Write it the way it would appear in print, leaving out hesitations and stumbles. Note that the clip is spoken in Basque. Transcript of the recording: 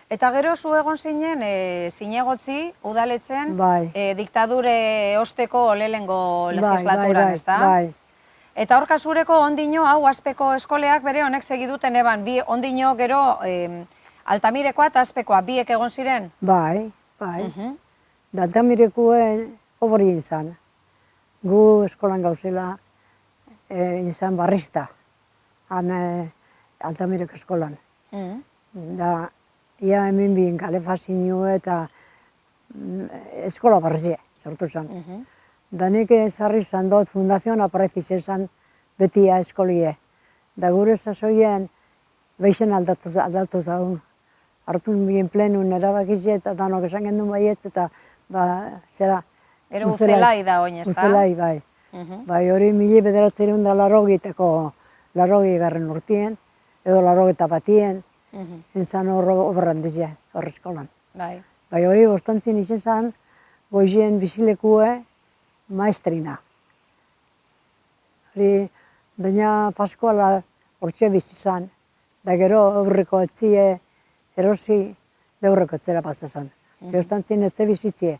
Eta gero zu egon zinen, zinegotzi, udaletxen, Bai. diktadure osteko lehenengo legislaturan, ez da? Bai. Eta hor kasureko ondino, hau azpeko eskoleak bere honek segiduten eban, bi ondino gero Altamirekoa eta azpekoa, biek egon ziren? Bai. Da Altamirekoen obori izan. Gu eskolan gauzela izan barrista, han Altamireko eskolan. Da, ia hemen bin kalefazio eta eskola barrizie sortu zen. Da nik ezarri izan dut fundazioan apareziz esan betia eskolie. Da gure sasoien beixen aldatu zaun. Hartu bien plenun erabakizie eta danok esan gendun baietz eta zera... Ero uzelai da oin, ez da? Uzelai, bai. Bai, hori 1980 urtien, edo 81, enzan hor obran dizia, hor eskolan. Bai. Bai, hori bostantzien izan zen, goizien bizilekue maestrina. Hori, doña Paskuala hortxe bizizan, da gero aurreko etzie erosi, deurreko etzera pasazan. Bostantzien etze bizitzie,